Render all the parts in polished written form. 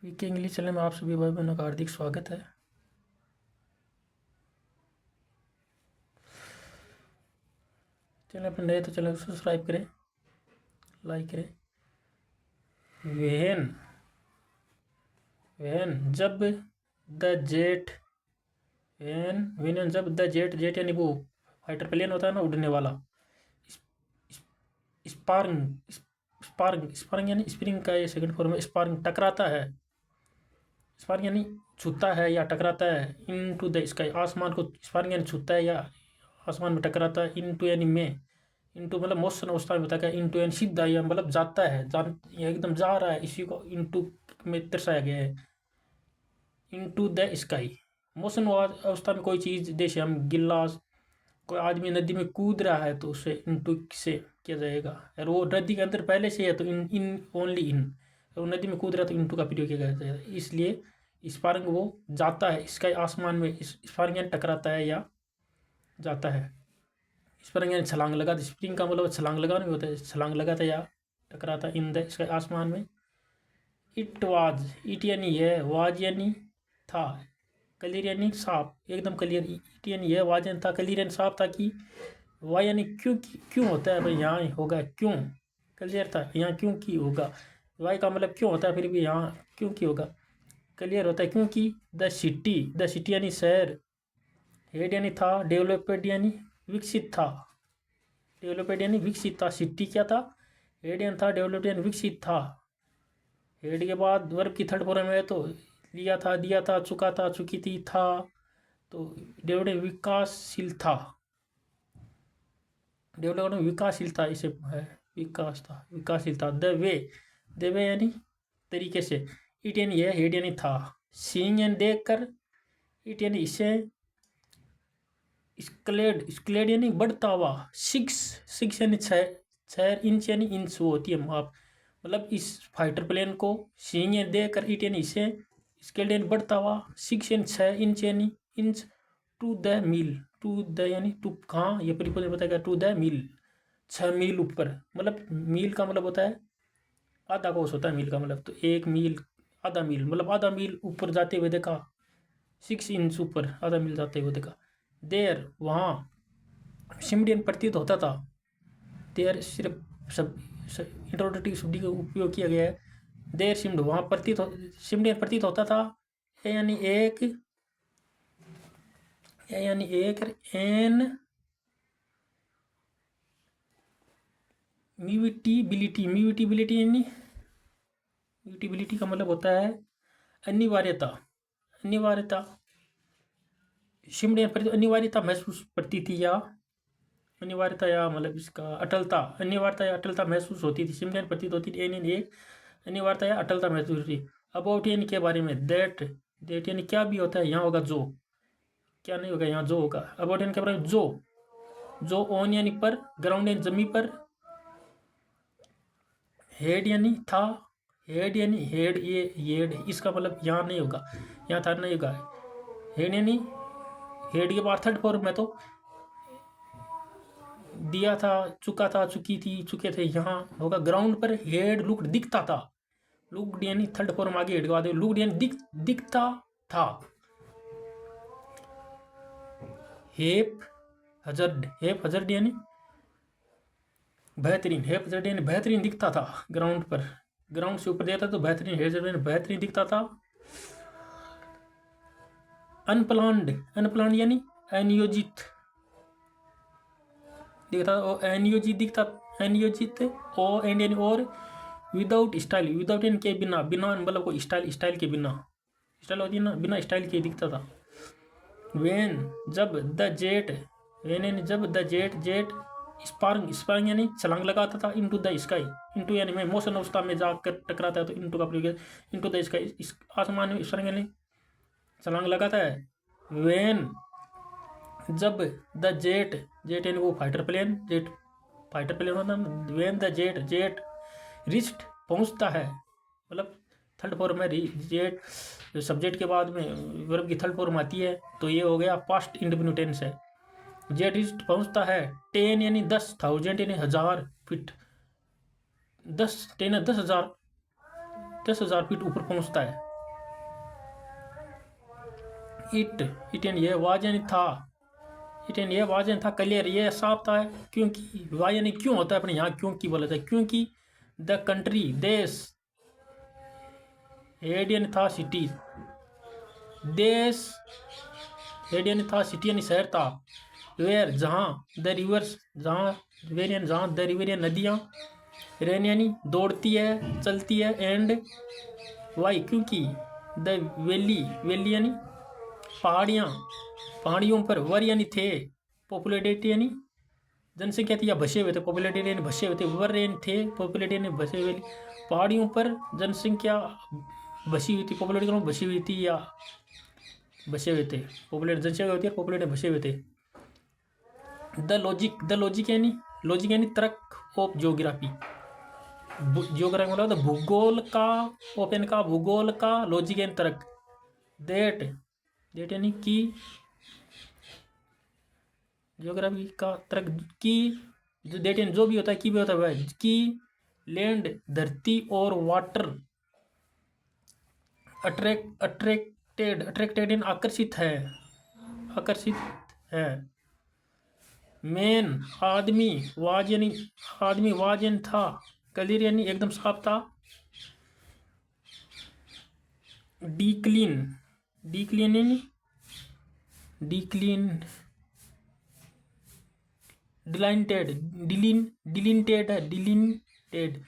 VK English channel में आप सभी भाई बहनों का हार्दिक स्वागत है। चैनल पर नए तो चैनल को सब्सक्राइब करें, लाइक करें। वेन जब द जेट वेन जब द जेट यानी वो फाइटर प्लेन होता है ना, उड़ने वाला। स्पार्ग यानी स्प्रिंग का ये सेकंड फॉर्म है। स्पार्ग टकराता है, स्पार्ग यानी छूता है या टकराता है। इन टू द स्काई, आसमान को स्पार्ग यानी छूता है या आसमान में टकराता है। इन टू यानी में, इनटू मतलब मोशन अवस्था में बताया गया। इनटू यानी सीधा या मतलब जाता है, या एकदम जा रहा है, इसी को इनटू में दर्शाया गया है। इनटू द स्काई मोशन अवस्था में कोई चीज़, जैसे हम गिलास, कोई आदमी नदी में कूद रहा है तो उसे इनटू से किया जाएगा। और वो नदी के अंदर पहले से है तो इन ओनली इन, वो नदी में कूद रहा है तो इनटू का प्रयोग किया जाएगा। इसलिए स्पार्ग वो जाता है, स्काई आसमान में स्पार्ग यानी टकराता है या जाता है। स्प्रिंग यानी छलांग लगा, स्प्रिंग का मतलब छलांग लगाना भी होता है। छलांग लगाता या टकराता इन द स्काई आसमान में। इट यानी यह, वाज यानी था, क्लियर यानी साफ, एकदम क्लियर। इट यानी यह, वाज यानी था, क्लियर यानी साफ था। कि वाई यानी क्यों होता है भाई, यहाँ होगा क्यों, क्लियर था, यहाँ क्यों की होगा। वाई का मतलब क्यों होता है, फिर भी यहाँ क्यों की होगा, क्लियर होता है। क्योंकि द सिटी यानी शहर, हेड यानी था, डेवलपमेंट यानी विकसित था। डेवलपमेंट यानी विकसित था। सिटी क्या था, हेड यानी था, डेवलपमेंट यानी विकसित था। हेड के बाद वर्ब की थर्ड फॉर्म है तो लिया था, दिया था, चुका था, चुकी थी, था। तो डेवलपमेंट विकासशील था, डेवलपमेंट विकासशील था, इसे है विकास था, विकासशील था। द वे यानी तरीके से। इट यानी यह, हेड यानी था। सीइंग यानी देख कर। इट यानी इसे। स्क्लेड यानी बढ़ता हुआ। सिक्स यानी 6 इंच यानी इंच वो होती है माप। मतलब इस फाइटर प्लेन को सीइंग यानी देख कर, इट यानी इसे, स्क्लेड यानी बढ़ता हुआ, 6 यानी 6 इंच यानी inch, to the mile, to the यानी टू कहाँ, ये प्रीपोजिशन बताएगा। टू द मील 6 मील ऊपर, मतलब मील का मतलब होता है आधा कोस होता है मील का मतलब। तो 1 मील, आधा मील मतलब आधा मील ऊपर जाते हुए देखा। 6 इंच ऊपर आधा मील जाते हुए देखा। देर वहाँ, सिमडियन प्रतीत होता था। देर सिर्फ सब इंट्रोडक्टिव शब्द का उपयोग किया गया है। देर सिम्ड वहाँ प्रतीत सिमडियन प्रतीत होता था। ए यानी एक, एन म्यूटिबिलिटी यानी, म्यूटिबिलिटी का मतलब होता है अनिवार्यता। सिमडियन प्रति अनिवार्यता महसूस प्रतीत थी, या अनिवार्यता या मतलब इसका अटलता, अनिवार्यता या अटलता महसूस होती थी। सिमडियन प्रतीत होती थी। एन एक, अनिवार्यता या अटलता महसूस होती। अबाउट यानी के बारे में। दैट यानी क्या भी होता है, यहाँ होगा जो, क्या नहीं होगा, यहाँ जो होगा। अबाउट यानी के बारे में जो ऑन यानी पर, ग्राउंड यानी जमीन पर। हेड यानी था, हेड यानी हेड, ये हेड इसका मतलब यहाँ नहीं होगा, यहाँ था नहीं होगा। हेड यानी हेड के बाद थर्ड फॉर्म में तो दिया था, चुका था, चुकी थी, चुके थे, यहाँ होगा ग्राउंड पर। हेड लुक्ड दिखता था, लुक्ड यानी थर्ड फॉर्म आगे हेड के बाद, लुक्ड यानी दिखता था। हेप हजर्ड यानी बेहतरीन, हेप हजर्ड यानी बेहतरीन दिखता था ग्राउंड पर। ग्राउंड से ऊपर देता तो बेहतरीन, हेजर्ड यानी बेहतरीन दिखता था। अनप्लान्ड यानी अनियोजित दिखता, अनियोजित दिखता, अनियोजित। ओ एंड यानी और। विदाउट स्टाइल, विदाउट यानी के बिना, बिना मतलब कोई स्टाइल के बिना, स्टाइल होती है ना, बिना स्टाइल के दिखता था। वेन जब द जेट, वेन यानी जब द जेट स्पार्ग यानी छलांग लगाता था। इनटू द स्काई, इनटू यानी में मोशन अवस्था में जाकर टकराता है तो इनटू का प्रयोग। इनटू द स्काई आसमान में स्पार्ग यानी छलांग लगाता है। वेन जब द जेट यानी वो फाइटर प्लेन होता है। वेन द जेट रिस्ट पहुंचता है, मतलब थर्ड फॉर्म में जेट सब्जेक्ट के बाद में वर्ब की थर्ड फॉर्म आती है तो ये हो गया पास्ट इंडेफिनिट टेंस है। जेट रिस्ट पहुंचता है। 10 यानी 10, 1000 यानी 1000 फीट, 10 10 10,000 फीट ऊपर पहुंचता है। इट यानी यह, वाज यानी था, इट यानी यह, वाज यानी था, क्लियर ये साफ था, क्योंकि, वाई यानी क्यों होता है अपने यहाँ क्योंकि बोला था, क्योंकि द कंट्री देश, हेड यानी था सिटी, देश, हेड यानी था, सिटी यानी शहर था, वेयर जहाँ, द रिवर्स जहाँ, वेयर यानी जहाँ, द रिवर यानी नदियाँ, रेन यानी दौड़ती है चलती है, एंड वाई क्योंकि, द वैली, वैली यानी पहाड़ियाँ, पहाड़ियों पर, वर यानी थे, पॉपुलेटेड यानी जनसंख्या थी या बसे हुए थे, पॉपुलेटेड यानी बसे हुए थे, वर यानी थे, पॉपुलेटेड यानी बसे हुए, पहाड़ियों पर जनसंख्या बसी हुई थी, पॉपुलेटेड बसी हुई थी या बसे हुए थे, पॉपुलेट जनसंख्या होती है, पॉपुलेटेड बसे हुए थे। द लॉजिक यानी तर्क ऑफ ज्योग्राफी, ज्योग्राफी मतलब भूगोल का, ओपन का भूगोल का, लॉजिक यानी तर्क, देट यानी कि, ज्योग्राफी का तर्क की, जो देट यानी जो भी होता है, की भी होता है वह, की लैंड धरती और वाटर, अट्रैक्टेड यानी आकर्षित है, आकर्षित है, मैन आदमी, वाज यानी आदमी, वाज यानी था, क्लियर यानी एकदम साफ था, डिक्लीन, डिक्लीन यानी डिक्लीन, डिलिंटेड, डिलिंटेड है, डिलिंटेड,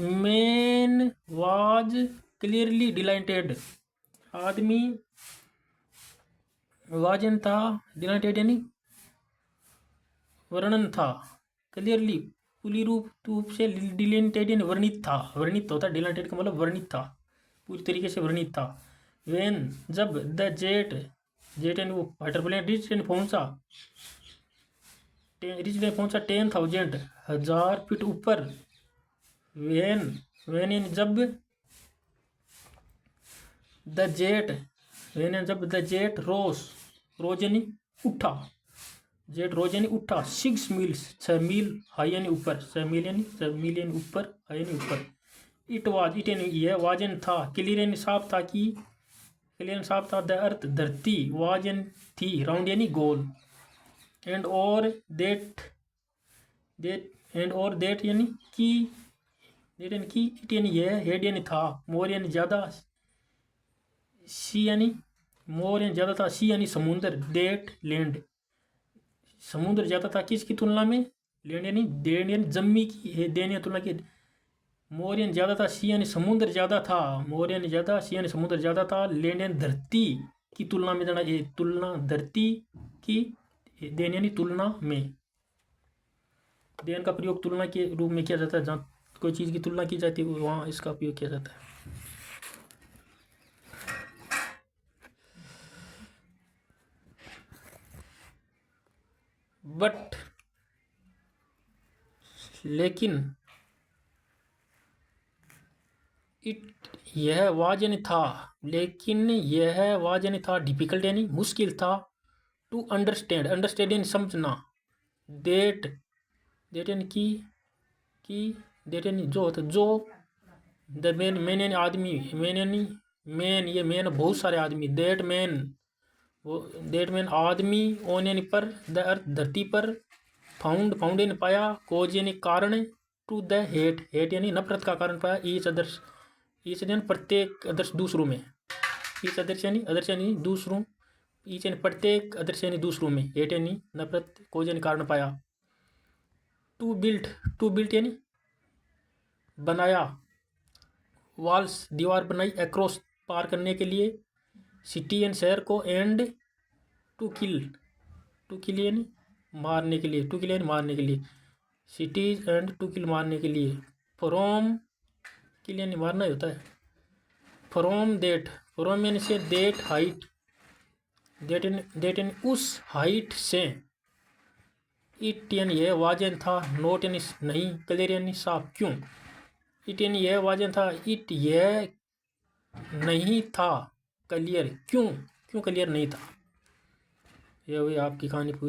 मैन वाज क्लियरली डिलिंटेड, आदमी वाज यानी था, डिलिंटेड यानी वर्णन था, क्लियरली पूरी रूप से, डिलिंटेड यानी वर्णित था, वर्णित होता है, डिलिंटेड का मतलब वर्णित था, पूरी तरीके से वर्णित था, वेन जब, द जेट, जेट यानी वो फाइटर प्लेन, रिच यानी पहुंचा, रिच यानी पहुंचा 10,000 1000 फीट ऊपर, वेन यानी जब, द जेट, वेन यानी जब, द जेट रोज यानी उठा, जेट रोज यानी उठा, 6 मील्स 6 मील, हाई यानी ऊपर, 6 मील यानी ऊपर, हाई यानी ऊपर, इट यानी यह, वाज यानी था, क्लियर यानी साफ था, कि क्लियर यानी साफ था, द अर्थ धरती, वाज यानी थी, राउंड यानी गोल, एंड और देट यानी कि, देट यानी कि, इट यानी यह, हेड यानी था, मोर यानी ज्यादा, सी यानी मोर यानी ज्यादा था, सी यानी समुद्र, देट लैंड, समुद्र ज्यादा था किसकी तुलना में, लैंड यानी देन यानी जम्मी की, देन या तुलना की, मोर यानी ज्यादा था, सी यानी समुद्र ज्यादा था, मोर यानी ज्यादा, सी यानी समुद्र ज्यादा था, लैंड यानी धरती की तुलना में जाना, ये तुलना धरती की, देन यानी तुलना में, देन का प्रयोग तुलना के रूप में किया जाता है, जहाँ कोई चीज़ की तुलना की जाती है वहाँ इसका उपयोग किया जाता है। बट लेकिन, यह वाज यानी था, लेकिन यह वाज यानी था, डिफिकल्ट यानी मुश्किल था, टू अंडरस्टैंड यानी समझना, देट यानी कि, देट यानी जो होता, जो, द मैन यानी आदमी, मैन ये मैन बहुत सारे आदमी, देट मैन आदमी, ऑन यानी पर, द अर्थ धरती पर, फाउंड यानी पाया, कोज यानी कारण, टू द हेट यानी नफरत का कारण पाया, ईच यानी प्रत्येक, अदर्श दूसरों में, ईच अदर्श यानी दूसरों, ईच यानी प्रत्येक, अदर्श यानी दूसरों में, हेट यानी नफरत, कोज यानी कारण पाया, टू बिल्ट यानी बनाया, वॉल्स दीवार बनाई, अक्रॉस पार करने के लिए, सिटी एंड शहर को, एंड टू किल यानी मारने के लिए, सिटीज एंड टू किल मारने के लिए, फ्रॉम किल यानी मारना ही होता है, फ्रॉम यानी से, देट हाइट, देट यानी उस हाइट से, इट यानी यह, वाज यानी था, नोट यानी नहीं, क्लियर यानी साफ, क्यों, इट यानी यह, वाज यानी था, इट यह नहीं था, क्लियर क्यों क्लियर नहीं था। यह हुई आपकी कहानी पूरी।